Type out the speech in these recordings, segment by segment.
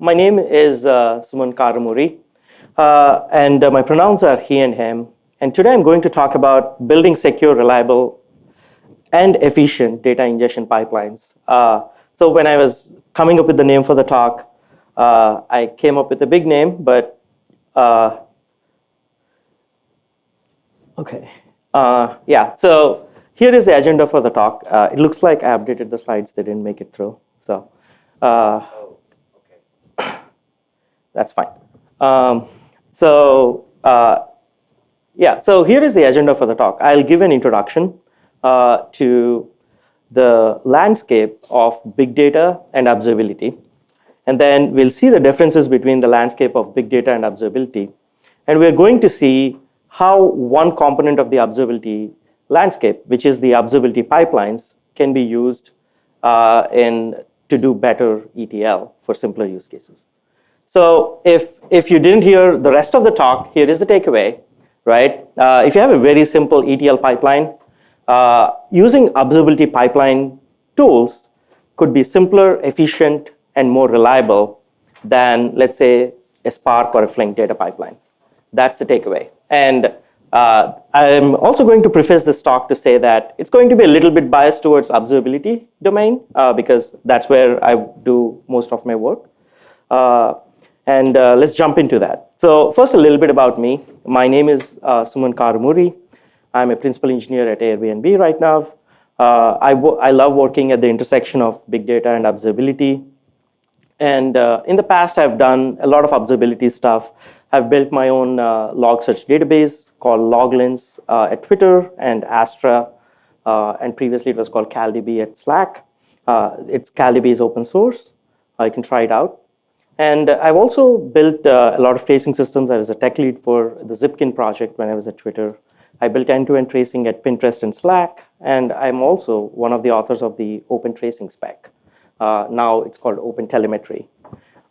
my name is Suman Karamuri, and my pronouns are he and him. And today I'm going to talk about building secure, reliable, and efficient data ingestion pipelines. So when I was coming up with the name for the talk, I came up with a big name, but okay. Yeah, so here is the agenda for the talk. It looks like I updated the slides, they didn't make it through. So that's fine. Yeah, so here is the agenda for the talk. I'll give an introduction to the landscape of big data and observability. And then we'll see the differences between the landscape of big data and observability. And we're going to see how one component of the observability landscape, which is the observability pipelines, can be used to do better ETL for simpler use cases. So if you didn't hear the rest of the talk, here is the takeaway, right? If you have a very simple ETL pipeline, using observability pipeline tools could be simpler, efficient, and more reliable than, let's say, a Spark or a Flink data pipeline. That's the takeaway. And I'm also going to preface this talk to say that it's going to be a little bit biased towards observability domain because that's where I do most of my work. And let's jump into that. So first, a little bit about me. My name is Suman Karamuri. I'm a principal engineer at Airbnb right now. I love working at the intersection of big data and observability. And in the past, I've done a lot of observability stuff. I've built my own log search database called Loglins at Twitter and Astra. And previously, it was called CalDB at Slack. CalDB is open source. You can try it out. And I've also built a lot of tracing systems. I was a tech lead for the Zipkin project when I was at Twitter. I built end-to-end tracing at Pinterest and Slack. And I'm also one of the authors of the Open Tracing spec. Now it's called Open Telemetry.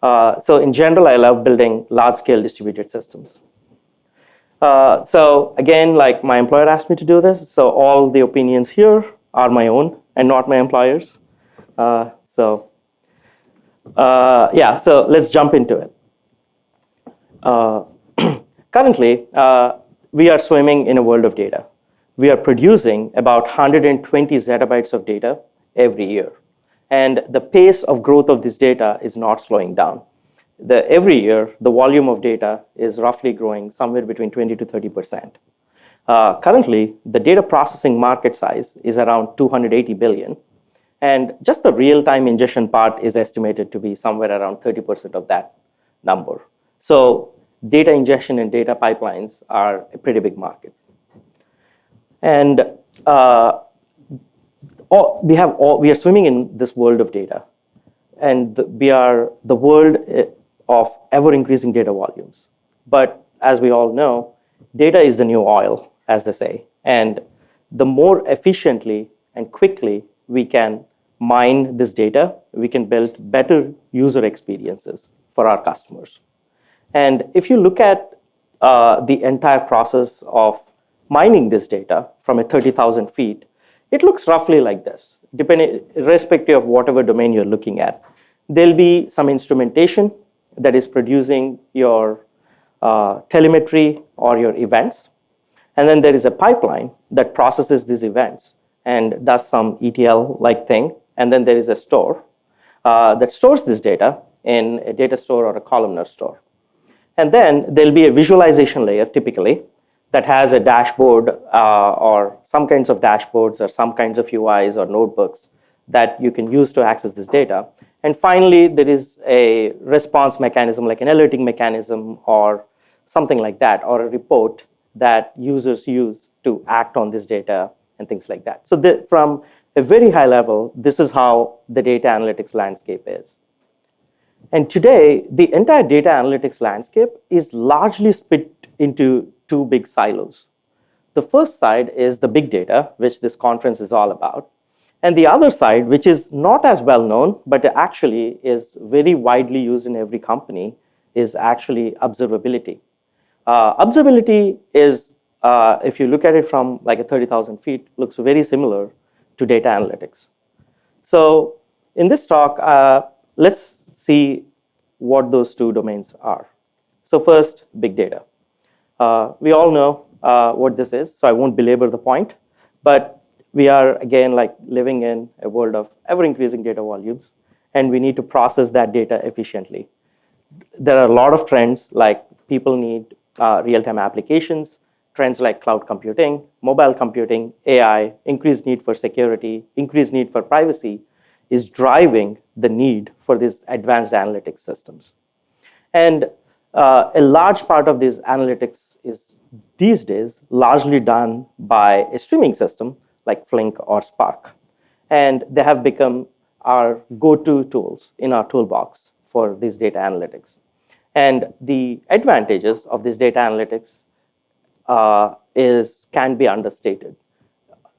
So in general, I love building large-scale distributed systems. So again, like my employer asked me to do this. So all the opinions here are my own and not my employer's. Yeah, so let's jump into it. Currently, we are swimming in a world of data. We are producing about 120 zettabytes of data every year. And the pace of growth of this data is not slowing down. Every year, the volume of data is roughly growing somewhere between 20 to 30%. Currently, the data processing market size is around 280 billion. And just the real-time ingestion part is estimated to be somewhere around 30% of that number. So data ingestion and data pipelines are a pretty big market. And we are swimming in this world of data. And we are the world of ever-increasing data volumes. But as we all know, data is the new oil, as they say. And the more efficiently and quickly we can mine this data, we can build better user experiences for our customers. And if you look at the entire process of mining this data from a 30,000 feet, it looks roughly like this, irrespective of whatever domain you're looking at. There'll be some instrumentation that is producing your telemetry or your events. And then there is a pipeline that processes these events and does some ETL-like thing. And then there is a store that stores this data in a data store or a columnar store. And then there'll be a visualization layer, typically, that has a dashboard or some kinds of dashboards or some kinds of UIs or notebooks that you can use to access this data. And finally, there is a response mechanism, like an alerting mechanism or something like that, or a report that users use to act on this data and things like that. So from a very high level, this is how the data analytics landscape is. And today, the entire data analytics landscape is largely split into two big silos. The first side is the big data, which this conference is all about. And the other side, which is not as well known, but actually is very widely used in every company, is actually observability. Observability is, if you look at it from like a 30,000 feet, looks very similar to data analytics. So in this talk, let's see what those two domains are. So first, big data. We all know what this is, so I won't belabor the point. But we are, again, like living in a world of ever-increasing data volumes, and we need to process that data efficiently. There are a lot of trends, like people need real-time applications, trends like cloud computing, mobile computing, AI, increased need for security, increased need for privacy is driving the need for these advanced analytics systems. And a large part of these analytics is these days largely done by a streaming system like Flink or Spark. And they have become our go-to tools in our toolbox for these data analytics. And the advantages of this data analytics can be understated.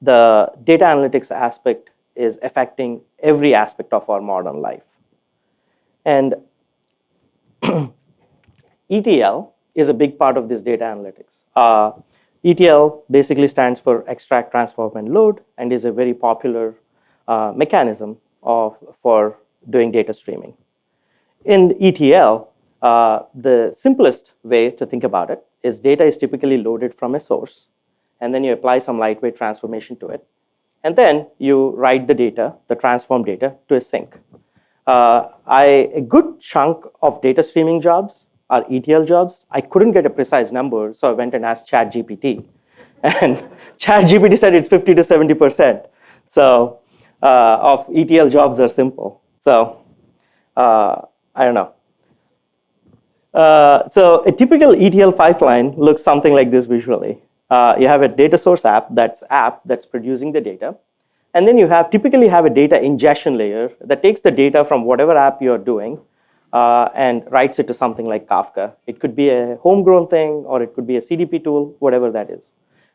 The data analytics aspect is affecting every aspect of our modern life. And ETL is a big part of this data analytics. ETL basically stands for extract, transform, and load, and is a very popular mechanism for doing data streaming. In ETL, the simplest way to think about it is data is typically loaded from a source, and then you apply some lightweight transformation to it. And then you write the data, the transformed data, to a sink. A good chunk of data streaming jobs are ETL jobs. I couldn't get a precise number, so I went and asked ChatGPT. And ChatGPT said it's 50 to 70%. So of ETL jobs are simple. So I don't know. So a typical ETL pipeline looks something like this visually. You have a data source app that's producing the data. And then you typically have a data ingestion layer that takes the data from whatever app you're doing and writes it to something like Kafka. It could be a homegrown thing, or it could be a CDP tool, whatever that is.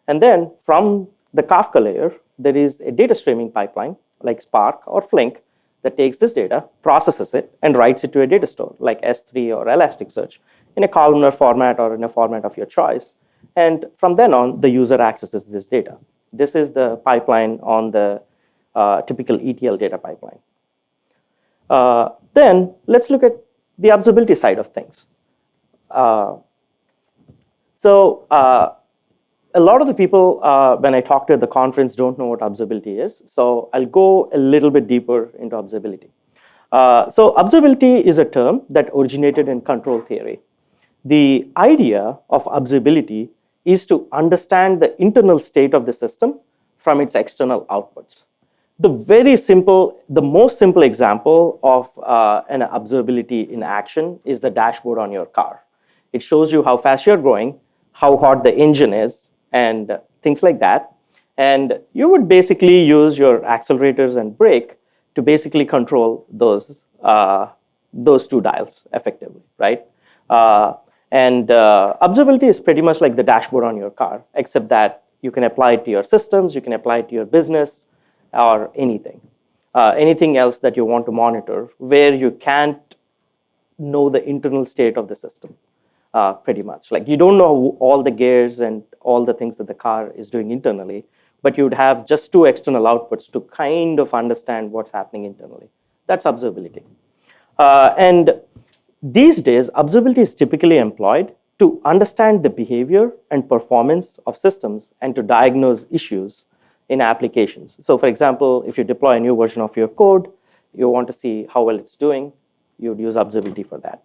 And then from the Kafka layer, there is a data streaming pipeline like Spark or Flink that takes this data, processes it, and writes it to a data store like S3 or Elasticsearch in a columnar format or in a format of your choice. And from then on, the user accesses this data. This is the pipeline on the typical ETL data pipeline. Then let's look at the observability side of things. A lot of the people, when I talk to at the conference, don't know what observability is. So I'll go a little bit deeper into observability. So observability is a term that originated in control theory. The idea of observability is to understand the internal state of the system from its external outputs. The most simple example of an observability in action is the dashboard on your car. It shows you how fast you're going, how hot the engine is, and things like that. And you would basically use your accelerators and brake to basically control those two dials effectively, right? Observability is pretty much like the dashboard on your car, except that you can apply it to your systems, you can apply it to your business, or anything. Anything else that you want to monitor where you can't know the internal state of the system, pretty much. Like, you don't know all the gears and all the things that the car is doing internally, but you'd have just two external outputs to kind of understand what's happening internally. That's observability. And these days, observability is typically employed to understand the behavior and performance of systems and to diagnose issues in applications. So for example, if you deploy a new version of your code, you want to see how well it's doing, you'd use observability for that.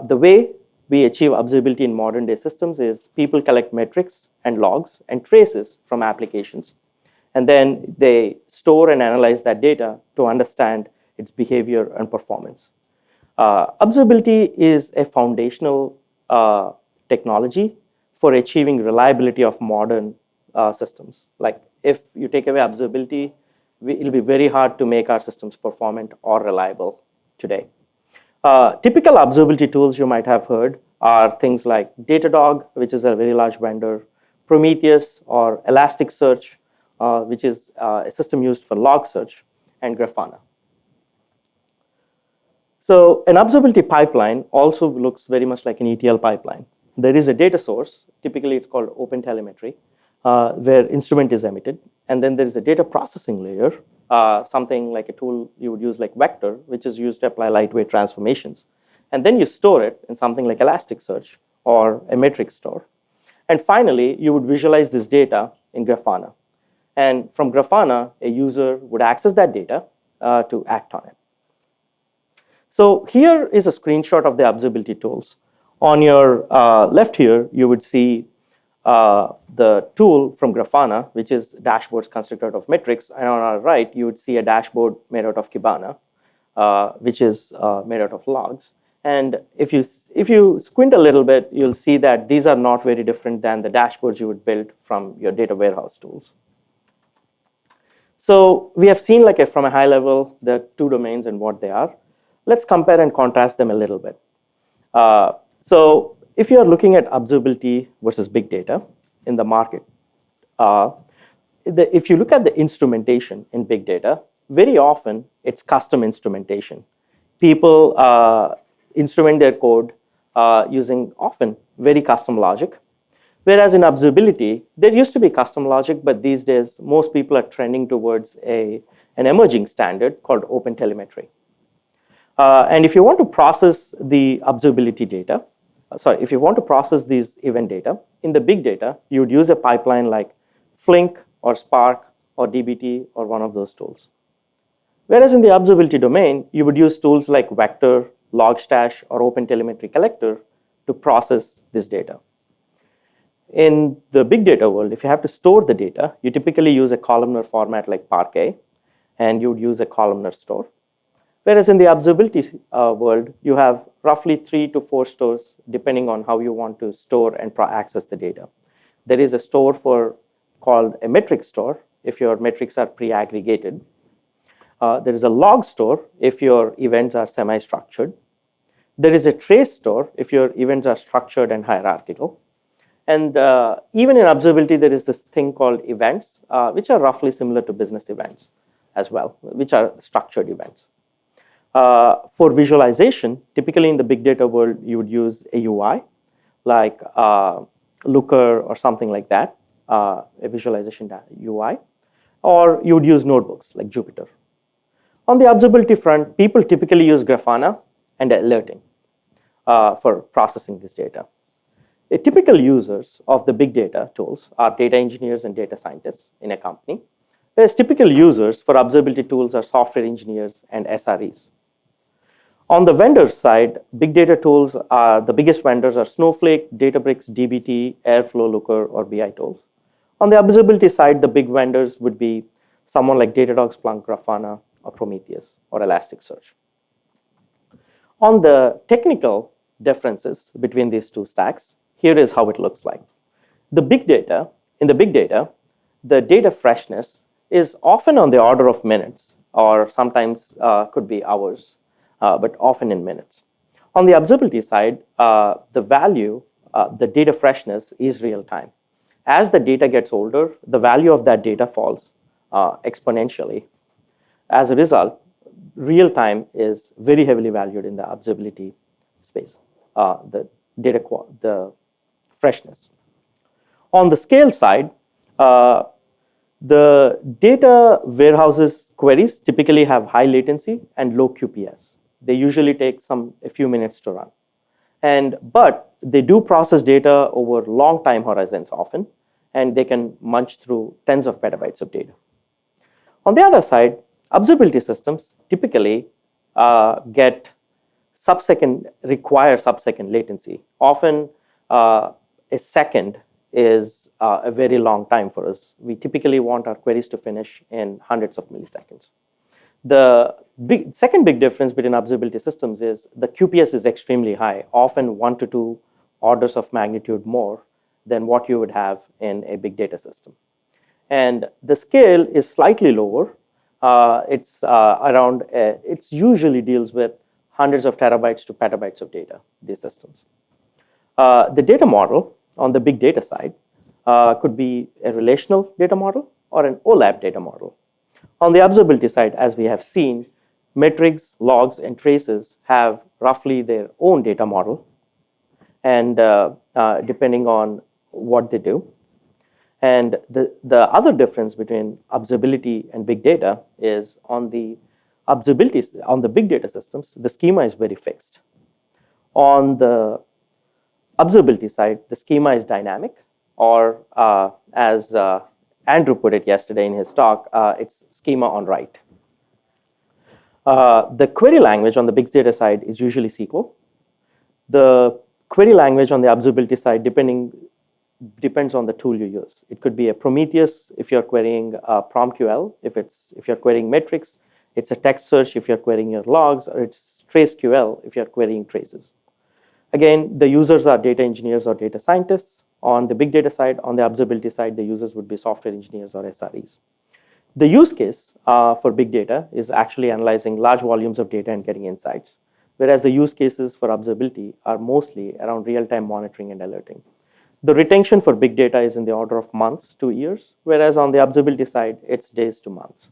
The way we achieve observability in modern day systems is people collect metrics and logs and traces from applications, and then they store and analyze that data to understand its behavior and performance. Observability is a foundational technology for achieving reliability of modern systems. Like, if you take away observability, it'll be very hard to make our systems performant or reliable today. Typical observability tools you might have heard are things like Datadog, which is a very large vendor, Prometheus or Elasticsearch, which is a system used for log search, and Grafana. So an observability pipeline also looks very much like an ETL pipeline. There is a data source, typically it's called OpenTelemetry, where instrument is emitted. And then there is a data processing layer, something like a tool you would use like Vector, which is used to apply lightweight transformations. And then you store it in something like Elasticsearch or a metric store. And finally, you would visualize this data in Grafana. And from Grafana, a user would access that data to act on it. So here is a screenshot of the observability tools. On your left here, you would see the tool from Grafana, which is dashboards constructed out of metrics. And on our right, you would see a dashboard made out of Kibana, which is made out of logs. And if you squint a little bit, you'll see that these are not very different than the dashboards you would build from your data warehouse tools. So we have seen, like, from a high level, the two domains and what they are. Let's compare and contrast them a little bit. So if you're looking at observability versus big data in the market, if you look at the instrumentation in big data, very often it's custom instrumentation. People instrument their code using often very custom logic. Whereas in observability, there used to be custom logic, but these days, most people are trending towards an emerging standard called OpenTelemetry. And if you want to process the observability data, if you want to process these event data, in the big data, you would use a pipeline like Flink or Spark or dbt or one of those tools. Whereas in the observability domain, you would use tools like Vector, Logstash, or OpenTelemetry Collector to process this data. In the big data world, if you have to store the data, you typically use a columnar format like Parquet, and you would use a columnar store. Whereas in the observability world, you have roughly 3 to 4 stores, depending on how you want to store and access the data. There is a store called a metric store, if your metrics are pre-aggregated. There is a log store if your events are semi-structured. There is a trace store if your events are structured and hierarchical. And even in observability, there is this thing called events, which are roughly similar to business events as well, which are structured events. For visualization, typically in the big data world, you would use a UI, like Looker or something like that, a visualization UI, or you would use notebooks like Jupyter. On the observability front, people typically use Grafana and alerting for processing this data. Typical users of the big data tools are data engineers and data scientists in a company, whereas typical users for observability tools are software engineers and SREs. On the vendor side, big data tools the biggest vendors are Snowflake, Databricks, dbt, Airflow, Looker, or BI tools. On the observability side, the big vendors would be someone like Datadog, Splunk, Grafana, or Prometheus, or Elasticsearch. On the technical differences between these two stacks, here is how it looks like. In the big data, the data freshness is often on the order of minutes, or sometimes could be hours, but often in minutes. On the observability side, the data freshness is real time. As the data gets older, the value of that data falls exponentially. As a result, real time is very heavily valued in the observability space, the freshness. On the scale side, the data warehouses queries typically have high latency and low QPS. They usually take a few minutes to run. But they do process data over long time horizons often, and they can munch through tens of petabytes of data. On the other side, observability systems typically require sub-second latency. Often, a second is a very long time for us. We typically want our queries to finish in hundreds of milliseconds. The second big difference between observability systems is the QPS is extremely high, often 1 to 2 orders of magnitude more than what you would have in a big data system. And the scale is slightly lower. It usually deals with hundreds of terabytes to petabytes of data, these systems. The data model on the big data side could be a relational data model or an OLAP data model. On the observability side, as we have seen, metrics, logs, and traces have roughly their own data model, and depending on what they do. And the other difference between observability and big data is on the big data systems, the schema is very fixed. On the observability side, the schema is dynamic, or as Andrew put it yesterday in his talk, it's schema on write. The query language on the big data side is usually SQL. The query language on the observability side depends on the tool you use. It could be a Prometheus if you're querying PromQL, if you're querying metrics. It's a text search if you're querying your logs, or it's TraceQL if you're querying traces. Again, the users are data engineers or data scientists. On the big data side, on the observability side, the users would be software engineers or SREs. The use case for big data is actually analyzing large volumes of data and getting insights, whereas the use cases for observability are mostly around real-time monitoring and alerting. The retention for big data is in the order of months to years, whereas on the observability side, it's days to months.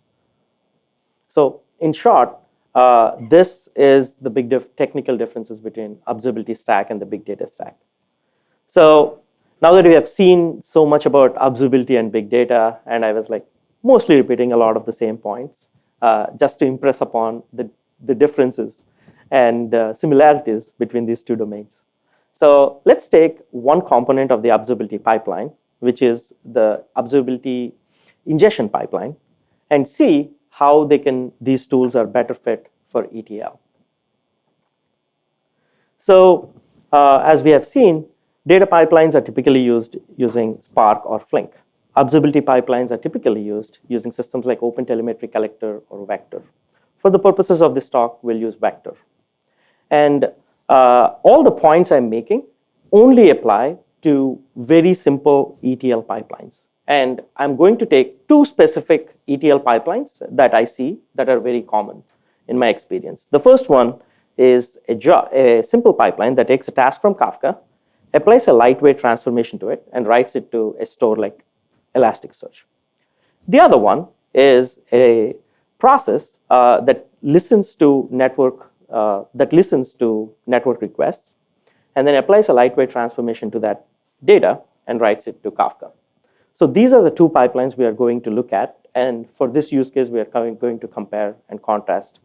So in short, this is the big technical differences between observability stack and the big data stack. So now that we have seen so much about observability and big data, and I was like mostly repeating a lot of the same points, just to impress upon the differences and similarities between these two domains. So let's take one component of the observability pipeline, which is the observability ingestion pipeline, and see how these tools are better fit for ETL. So as we have seen, data pipelines are typically used using Spark or Flink. Observability pipelines are typically used using systems like OpenTelemetry Collector or Vector. For the purposes of this talk, we'll use Vector. And all the points I'm making only apply to very simple ETL pipelines. And I'm going to take two specific ETL pipelines that I see that are very common in my experience. The first one is a simple pipeline that takes a task from Kafka, applies a lightweight transformation to it, and writes it to a store like Elasticsearch. The other one is a process that listens to network requests, and then applies a lightweight transformation to that data and writes it to Kafka. So these are the two pipelines we are going to look at, and for this use case, we are going to compare and contrast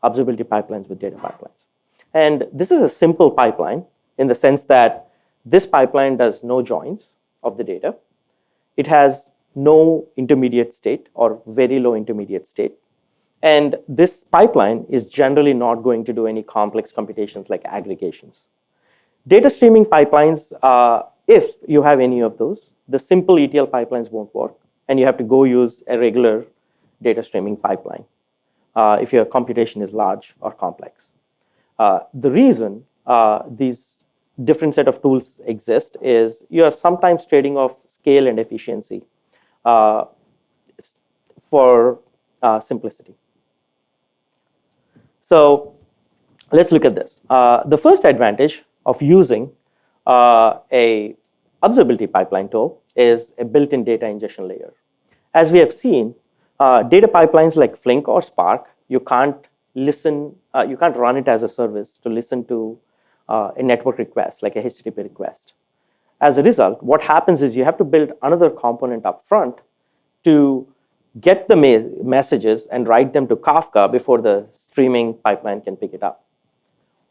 observability pipelines with data pipelines. And this is a simple pipeline in the sense that this pipeline does no joins of the data. It has no intermediate state or very low intermediate state. And this pipeline is generally not going to do any complex computations like aggregations. Data streaming pipelines, if you have any of those, the simple ETL pipelines won't work, and you have to go use a regular data streaming pipeline if your computation is large or complex. The reason these different set of tools exist is you are sometimes trading off scale and efficiency for simplicity. So let's look at this. The first advantage of using a observability pipeline tool is a built-in data ingestion layer. As we have seen, data pipelines like Flink or Spark, you can't run it as a service to listen to a network request, like a HTTP request. As a result, what happens is you have to build another component up front to get the messages and write them to Kafka before the streaming pipeline can pick it up.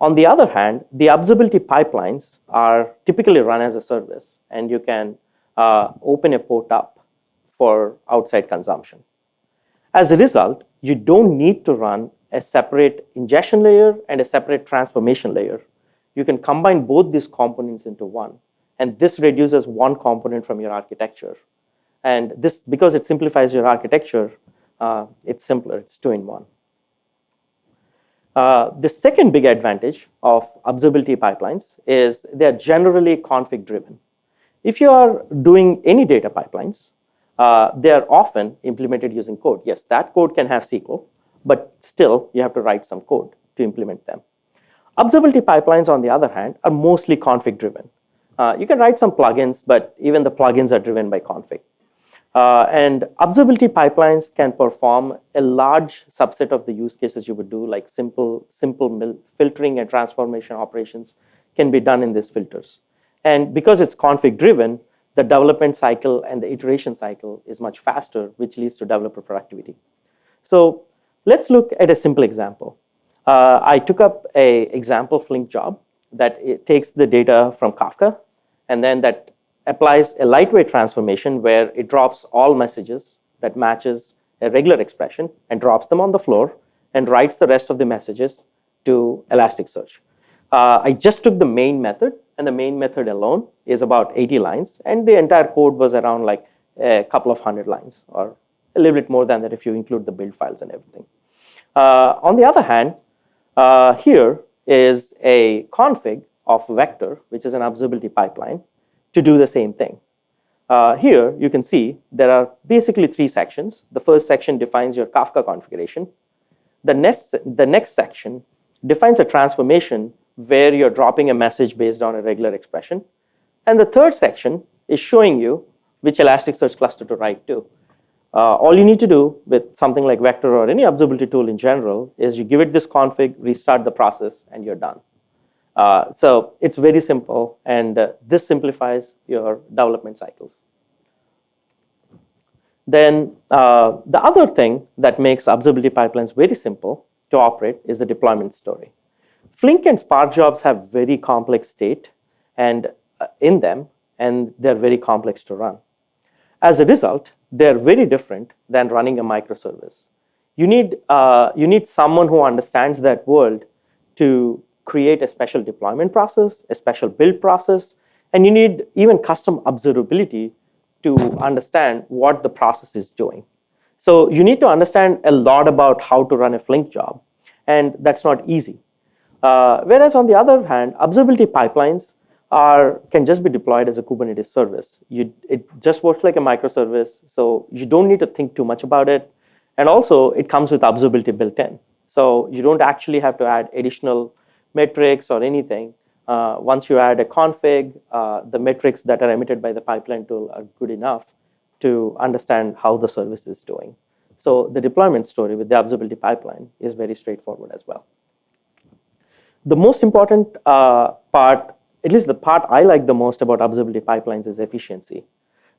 On the other hand, the observability pipelines are typically run as a service, and you can open a port up for outside consumption. As a result, you don't need to run a separate ingestion layer and a separate transformation layer. You can combine both these components into one, and this reduces one component from your architecture. And this, because it simplifies your architecture, it's simpler, it's two-in-one. The second big advantage of observability pipelines is they're generally config-driven. If you are doing any data pipelines, they are often implemented using code. Yes, that code can have SQL, but still you have to write some code to implement them. Observability pipelines, on the other hand, are mostly config-driven. You can write some plugins, but even the plugins are driven by config. And observability pipelines can perform a large subset of the use cases you would do, like simple filtering and transformation operations can be done in these filters. And because it's config-driven, the development cycle and the iteration cycle is much faster, which leads to developer productivity. So let's look at a simple example. I took up an example Flink job that it takes the data from Kafka, and then that applies a lightweight transformation where it drops all messages that matches a regular expression and drops them on the floor and writes the rest of the messages to Elasticsearch. I just took the main method, and the main method alone is about 80 lines, and the entire code was around like a couple of hundred lines, or a little bit more than that if you include the build files and everything. On the other hand, here is a config of vector, which is an observability pipeline, to do the same thing. Here, you can see there are basically 3 sections. The first section defines your Kafka configuration. The next section defines a transformation where you're dropping a message based on a regular expression. And the third section is showing you which Elasticsearch cluster to write to. All you need to do with something like Vector or any observability tool in general is you give it this config, restart the process, and you're done. So it's very simple, and this simplifies your development cycles. Then the other thing that makes observability pipelines very simple to operate is the deployment story. Flink and Spark jobs have very complex state and in them, and they're very complex to run. As a result, they're very different than running a microservice. You need someone who understands that world to create a special deployment process, a special build process, and you need even custom observability to understand what the process is doing. So you need to understand a lot about how to run a Flink job, and that's not easy. Whereas on the other hand, observability pipelines can just be deployed as a Kubernetes service. It just works like a microservice, so you don't need to think too much about it. And also, it comes with observability built in. So you don't actually have to add additional metrics or anything. Once you add a config, the metrics that are emitted by the pipeline tool are good enough to understand how the service is doing. So the deployment story with the observability pipeline is very straightforward as well. The most important part, at least the part I like the most about observability pipelines, is efficiency.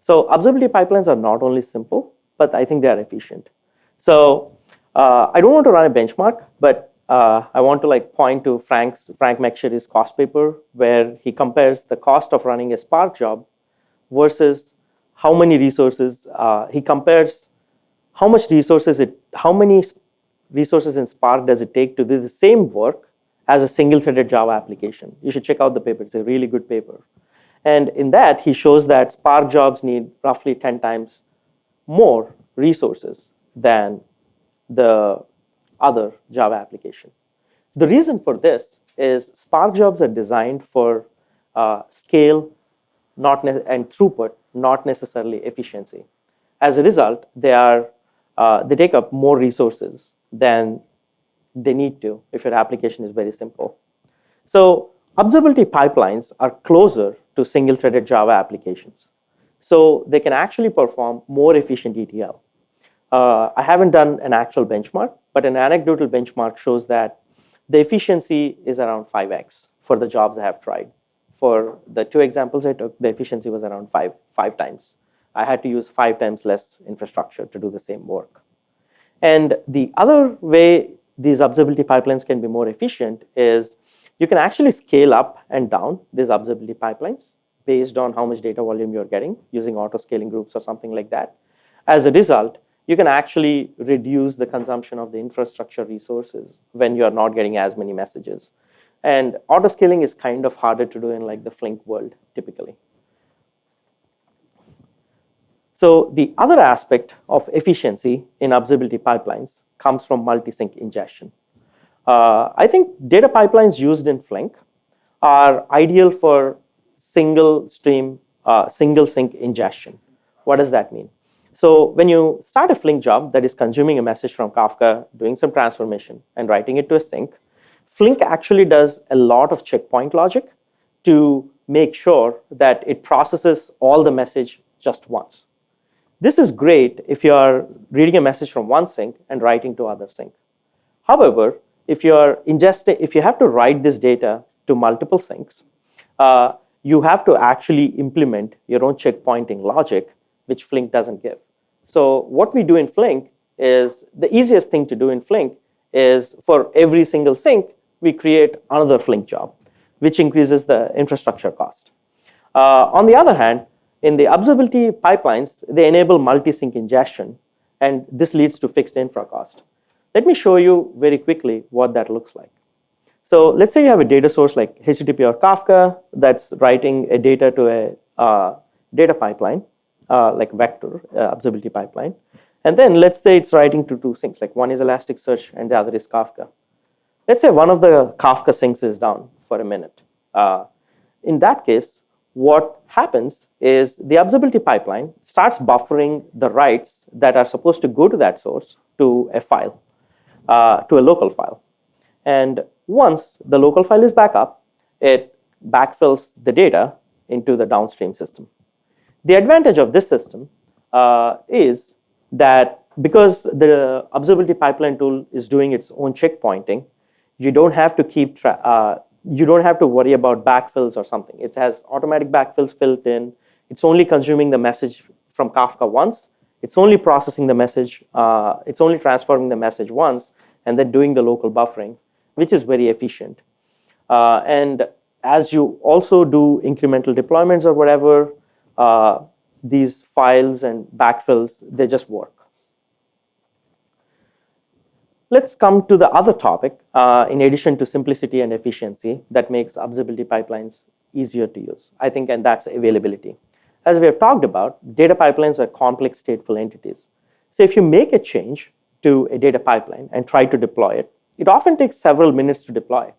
So observability pipelines are not only simple, but I think they are efficient. So I don't want to run a benchmark, but I want to point to Frank McSherry's cost paper, where he compares the cost of running a Spark job versus how many resources. He compares how many resources in Spark does it take to do the same work as a single-threaded Java application. You should check out the paper. It's a really good paper. And in that, he shows that Spark jobs need roughly 10 times more resources than the other Java application. The reason for this is Spark jobs are designed for scale and throughput, not necessarily efficiency. As a result, they take up more resources than they need to if your application is very simple. So observability pipelines are closer to single-threaded Java applications. So they can actually perform more efficient ETL. I haven't done an actual benchmark, but an anecdotal benchmark shows that the efficiency is around 5x for the jobs I have tried. For the 2 examples I took, the efficiency was around five times. I had to use 5 times less infrastructure to do the same work. And the other way these observability pipelines can be more efficient is you can actually scale up and down these observability pipelines based on how much data volume you're getting using auto-scaling groups or something like that. As a result, you can actually reduce the consumption of the infrastructure resources when you're not getting as many messages. And auto-scaling is kind of harder to do in the Flink world, typically. So the other aspect of efficiency in observability pipelines comes from multi-sync ingestion. I think data pipelines used in Flink are ideal for single sync ingestion. What does that mean? So when you start a Flink job that is consuming a message from Kafka, doing some transformation, and writing it to a sync, Flink actually does a lot of checkpoint logic to make sure that it processes all the message just once. This is great if you are reading a message from one sync and writing to other sync. However, if you have to write this data to multiple syncs, you have to actually implement your own checkpointing logic, which Flink doesn't give. So what we do in Flink is, the easiest thing to do in Flink is for every single sync, we create another Flink job. which increases the infrastructure cost. On the other hand, in the observability pipelines, they enable multi-sync ingestion, and this leads to fixed infra cost. Let me show you very quickly what that looks like. So let's say you have a data source like HTTP or Kafka that's writing a data to a data pipeline, like vector observability pipeline. And then let's say it's writing to two things, like one is Elasticsearch and the other is Kafka. Let's say one of the Kafka syncs is down for a minute. In that case, what happens is the observability pipeline starts buffering the writes that are supposed to go to that source to a file, to a local file. And once the local file is back up, it backfills the data into the downstream system. The advantage of this system is that because the observability pipeline tool is doing its own checkpointing, you don't have to you don't have to worry about backfills or something. It has automatic backfills built in. It's only consuming the message from Kafka once. It's only processing the message. It's only transforming the message once, and then doing the local buffering, which is very efficient. And as you also do incremental deployments or whatever, these files and backfills, they just work. Let's come to the other topic, in addition to simplicity and efficiency, that makes observability pipelines easier to use, I think, and that's availability. As we have talked about, data pipelines are complex stateful entities. So if you make a change to a data pipeline and try to deploy it, it often takes several minutes to deploy.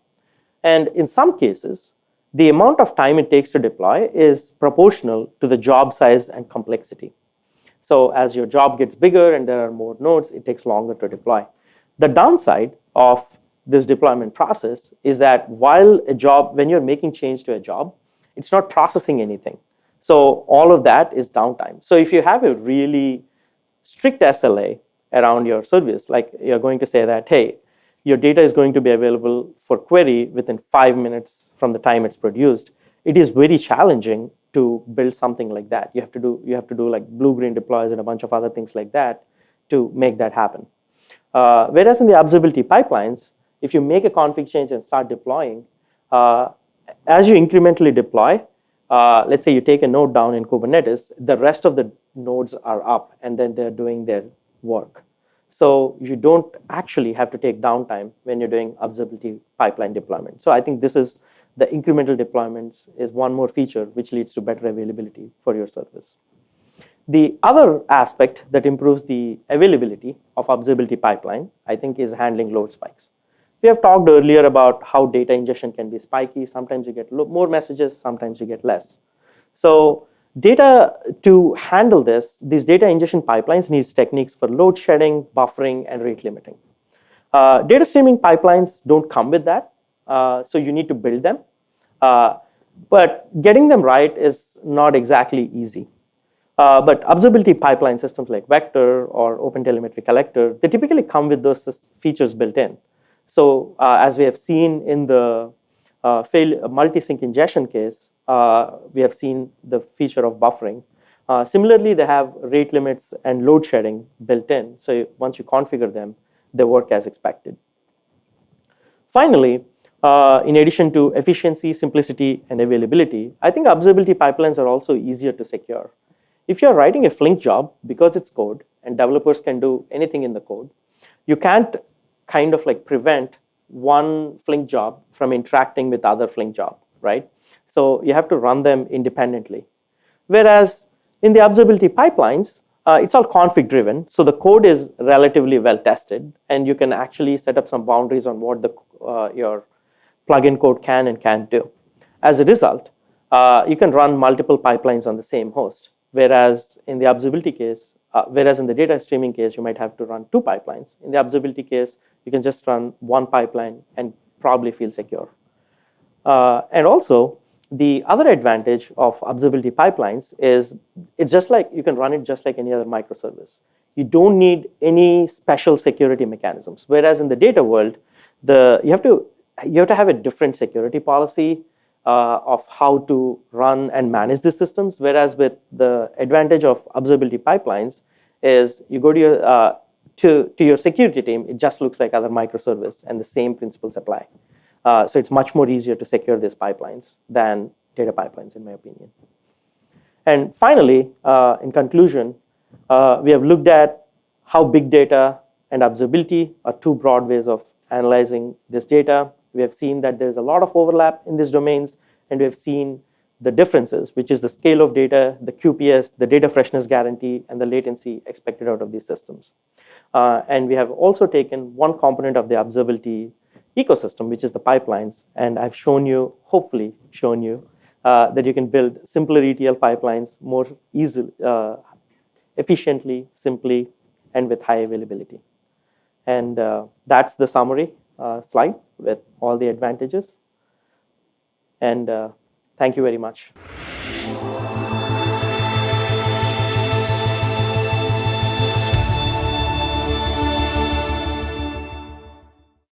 And in some cases, the amount of time it takes to deploy is proportional to the job size and complexity. So as your job gets bigger and there are more nodes, it takes longer to deploy. The downside of this deployment process is that when you're making change to a job, it's not processing anything. So all of that is downtime. So if you have a really strict SLA around your service, like you're going to say that, hey, your data is going to be available for query within 5 minutes from the time it's produced, it is very challenging to build something like that. You have to do like blue-green deploys and a bunch of other things like that to make that happen. Whereas in the observability pipelines, if you make a config change and start deploying, as you incrementally deploy, let's say you take a node down in Kubernetes, the rest of the nodes are up and then they're doing their work. So you don't actually have to take downtime when you're doing observability pipeline deployment. So I think this is the incremental deployments is one more feature which leads to better availability for your service. The other aspect that improves the availability of observability pipeline, I think, is handling load spikes. We have talked earlier about how data ingestion can be spiky. Sometimes you get more messages, sometimes you get less. So to handle these data ingestion pipelines needs techniques for load shedding, buffering, and rate limiting. Data streaming pipelines don't come with that, so you need to build them. But getting them right is not exactly easy. But observability pipeline systems like Vector or OpenTelemetry Collector, they typically come with those features built in. So as we have seen in the multi-sync ingestion case, we have seen the feature of buffering. Similarly, they have rate limits and load shedding built in. So once you configure them, they work as expected. Finally, in addition to efficiency, simplicity, and availability, I think observability pipelines are also easier to secure. If you're writing a Flink job, because it's code and developers can do anything in the code, you can't kind of like prevent one Flink job from interacting with other Flink job, right? So you have to run them independently. Whereas in the observability pipelines, it's all config driven. So the code is relatively well tested, and you can actually set up some boundaries on what your plugin code can and can't do. As a result, you can run multiple pipelines on the same host. Whereas in the observability case, whereas in the data streaming case, you might have to run 2 pipelines. In the observability case, you can just run 1 pipeline and probably feel secure. And also, the other advantage of observability pipelines is it's just like you can run it just like any other microservice. You don't need any special security mechanisms. Whereas in the data world, you have to have a different security policy of how to run and manage the systems. Whereas with the advantage of observability pipelines is you go to your security team, it just looks like other microservice, and the same principles apply. So it's much more easier to secure these pipelines than data pipelines, in my opinion. And finally, in conclusion, we have looked at how big data and observability are two broad ways of analyzing this data. We have seen that there's a lot of overlap in these domains, and we have seen the differences, which is the scale of data, the QPS, the data freshness guarantee, and the latency expected out of these systems. And we have also taken one component of the observability ecosystem, which is the pipelines, and I've shown you, hopefully shown you, that you can build simpler ETL pipelines more easily, efficiently, simply, and with high availability. And that's the summary slide with all the advantages. And thank you very much.